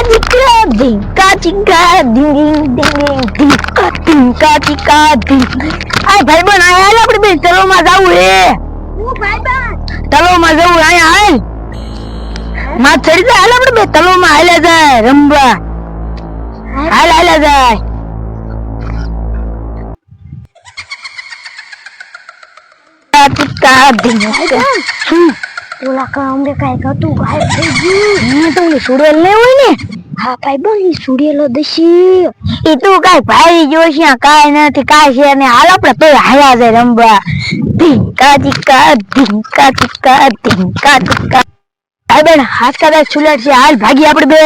ઢીંકા ચીકા ઢીંગ ઢીંગ ઢીંકા ચીકા ઢીંગ. આ ભાઈબંધ આયા હાલ આપણે બે તળોમાં જાવું હે. હું ભાઈબંધ તળોમાં જવું આયા હાલ. માં ચડી જાય હાલ આપણે બે તળોમાં હાલ્યા જાય રમવા. હાલ હાલ્યા જાય. ચીકા ઢીંગ. ઓલા કામ રે કાઈ હતું ગાયબ થઈ ગયું. તમને સુડેલ ને હોય ને. હા ભાઈબંધ ઈ સુડેલો દશી. ઈ તું કાઈ ભાઈ જોશિયા કાઈ નથી કાઈ છે ને હાલ આપણે તો હાલ્યા જાય રમવા. ઢીંકા ચીકા ઢીંકા ચીકા ઢીંકા ચીકા. ભાઈબંધ હાથ કાઢા છુલેટ છે હાલ ભાગી આપણે બે.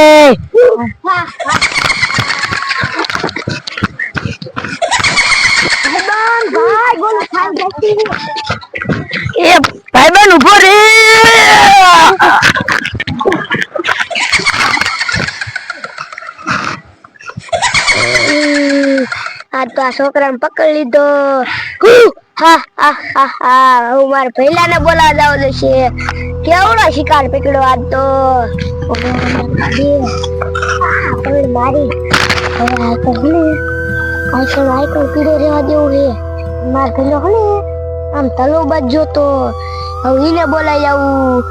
ભાઈબંધ ભાઈ બોલ ખાઈ જતી. એ ભાઈબંધ ઉભો રે. આ તો આ છોકરાને પકડી લીધો. હા હા હા હા હું મારા ભૈલાને બોલાવા જાવ છે. કેવડો શિકાર પકડ્યો આજ તો. મારી આઈકલ પીડો રહેવા દેવું છે. માર ભૈલો હને આમ તલો બાજુ તો હવે એને બોલાઈ જાવું.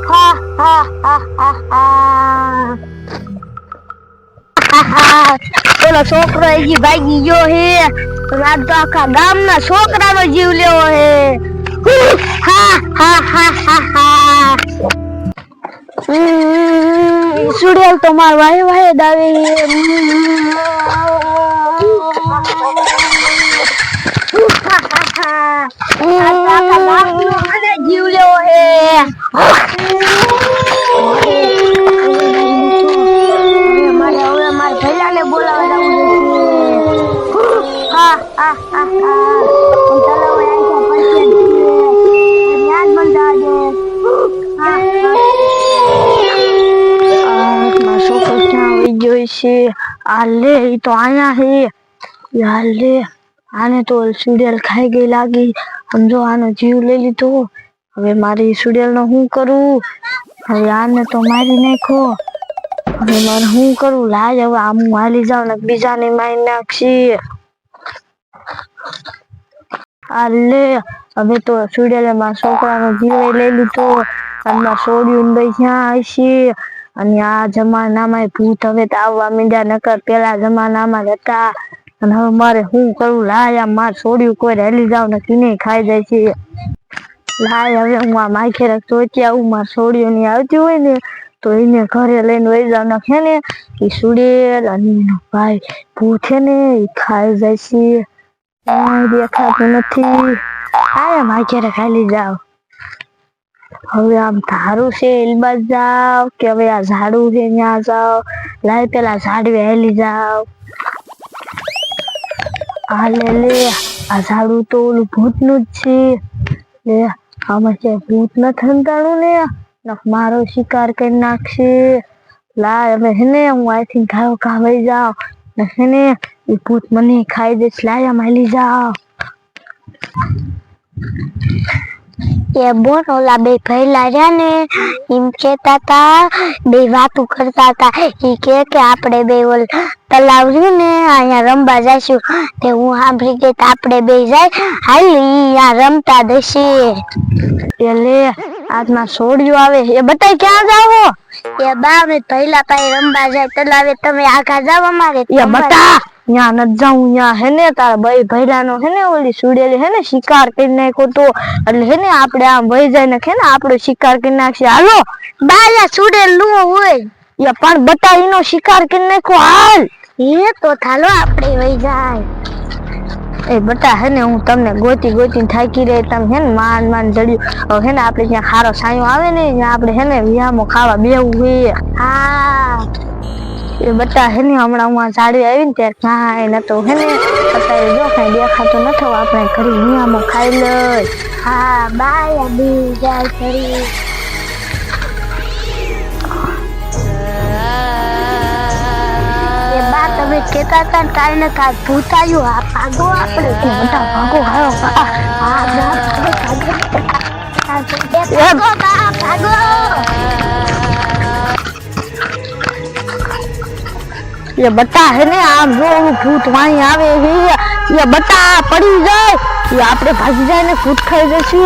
હા હા હા હા હા. પેલો છોકરો હજી ભાગી ગયો હે. આ તો આખા ગામના છોકરાનો જીવ લેવો હે. હા હા હા હા હા. સુડેલ તો માર વાહે વાહે દાવે. જીવ લેવો હે. મારા ભૈલાને બોલાવા જવું છે. હા હા હા હા. ચલો આઈસા પડશે યાદ બંધા દે. હા હા આ છોકરો ક્યાં વઈ ગયો છે. આ લે ઈ તો આયા હે. યાર લે આને તો સુડેલ ખાઈ ગઈ લાગી. સમજો આનો જીવ લઈ લીધો. હવે મારી સુડેલ નો શું કરું. હવે આને તો મારી નાખો. હવે મારે શું કરું. લાજ હવે આમ હાલી જાવ ને બીજાને મારી નાખશી. આ લે હવે તો સુડેલે મારા છોકરાનો જીવ લઈ લીધો. અને છોડ્યું ને ભાઈ ક્યાં હશે. અને આ જમાનામાં ભૂત હવે તો આવવા માંડ્યા. નકર પેલા જમાનામાં હતા. અને હવે મારે શું કરવું. લાય મારે છોડ્યું કોઈ હેલી જાવ ને કિને ખાઈ જાય છે. લાય હવે હું આ માખેર સોચી આવું. મારે છોડ્યું ની આવતી હોય ને તો એને ઘરે લઈને વહી જાવ. નાખે ને એ સુડેલ અને ભાઈ ભૂત છે ને એ ખાઈ જાય છે. દેખાતું નથી. આયા માખેર ખાલી જાવ. હવે આમ ધારું છે એલબા જાવ કે હવે આ ઝાડું છે ત્યાં જાવ. લાય પેલા ઝાડવે હેલી જાવ. હાલે લે આ ઝાડું તો ઓલું ભૂતનું જ છે. લે આમાં ક્યાંય ભૂત નથી હંતાણું ને. મારો શિકાર કરી નાખશે. લાય હવે હેને હું આઈથી ઘાવ ઘા વઈ જાવ. ને હેને એ ભૂત મને ખાઈ દે. લાય માલી જાવ. એ બોલ ઓલા બે ભૈલા રહ્યા ને એમ કેતા તા બે વાતું કરતા તા. ઈ કે આપણે બે ઓલ તલાવ રહ્યું ને અહીંયા રમવા જઈશું. તે હું સાંભળી ગઈ આપણે બે જાય હાલ ઈ આ રમતા દેશે. એટલે આજમાં છોડ્યું આવે એ બતાય ક્યાં જાવ. એ બા ને ભૈલા પાસે રમવા જાય તલાવે તમે આગા જાવ અમારે. એ બતા ન્યા ન જાઉં. ન્યા હેને તારા બે ભૈલાનો હેને ઓલી સુડેલી હેને શિકાર કરી નાખ્યો તો. એટલે હેને આપણે આમ વહી જાય ને કે આપણો શિકાર કરી નાખશે. હાલો બાયા સુડેલ નું હોય. એ પણ બતા એનો શિકાર કરી નાખો હાલ. એ તો થાલો આપણે વહી જાય. એ બટા હેને હું તમને ગોતી ગોતીને થાકી રહી. તમે હેને માન જડ્યું. હેને આપણે ત્યાં ખારો છાંયો આવે ને ત્યાં આપણે હેને વિયામો ખાવા બેવું હોય. હા એ બટા હેને હમણાં હું ઝાડવી આવી ને ત્યારે કાંઈ નતો હેને. અત્યારે જો કાંઈ દેખાતું નથી. આપણે ઘરે વિયામો ખાઈ લઈ. હા બાય બી જાય કરી. તમે કેતા હતા કાઈ ને કાઈ ભૂત આવ્યું. આ ભાગો આપણે મોટા ભાગો. હાલો ભાગો. ये बटा है ने आम जो भूत वाई आवे है ये बटा पड़ी जाए ये आपरे भागी जाए ने भूत खाई जैसी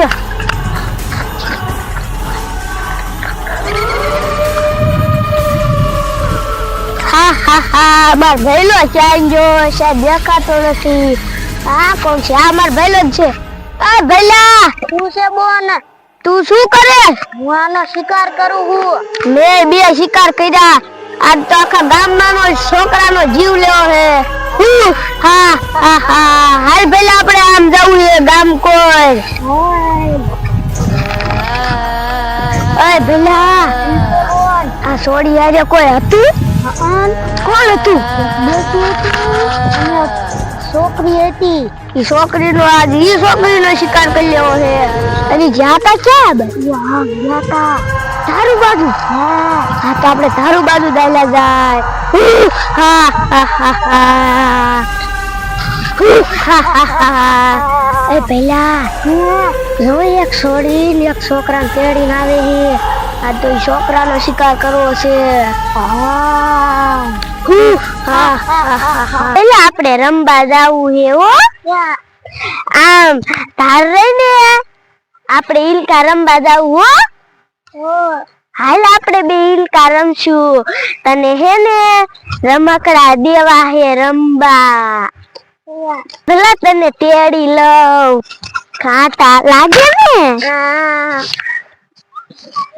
हा हा हा मार भैलो चाइन जो शायद देखातो નથી આ કોણ છે આ માર ભૈલો જ છે આ ભૈલા તું છે બોન તું શું કરે હું આનો શિકાર કરું હું મે બે શિકાર કર્યા आज तो आखा गाम मानो छोकरानो जीव लेવો है हा हा हा हाल पहला આપણે આમ જાવું છે ગામ કોઈ ઓય ભલા આ સોડી આરે કોઈ હતું કોણ હતું છોકરી હતી ઈ છોકરીનો આજ ઈ છોકરીનો શિકાર કરી લેવો છે અને જાતા ક્યાં હા જાતા તારું બાજુ હા તો આપણે તારું બાજુ દાયલા જાય હા હા હા હા એ પહેલા જો એક છોડી ને એક છોકરાને તેડીને આવે છે આ તો ઈ છોકરાનો શિકાર કરવો છે પેલા આપણે રમવા જાવું છે હો આમ તાર રહીને આપણે ઈલકા રમવા જાવું હો હાલ આપણે બે ઈલકા રમશું તને હે ને રમકડા દેવા હે રમવા ભલા તને તેડી લઉં કાંટા લાગે ને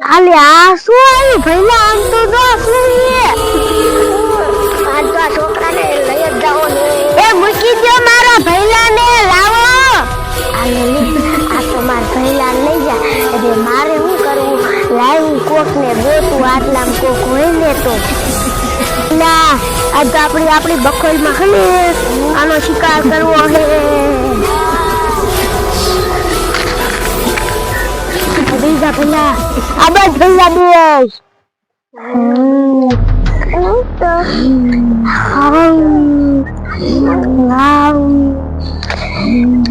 આલે આ શું આવ્યું ભઈલા આમ તો જો શું છે આ તો આ છોકરાને લઈ જ જાઓ ને એ મૂકી દો મારા ભઈલાને લાવો આલે આ તો મારા ભઈલાને લઈ જા એટલે મારે શું કરવું લાવ કોક ને ગોતું આટલામ કોક હોય ને તો ના આ તો આપણી બખોલમાં હને આનો શિકાર કરવો હે બીજા ભલા આ બસ ભલા બેસ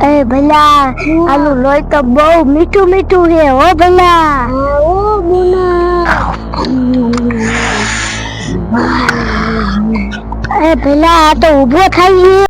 એ ભલા આનું લોહી તો બહુ મીઠું મીઠું છે હો ભલા ઓ બોના એ ભલા આ તો ઊભો થાય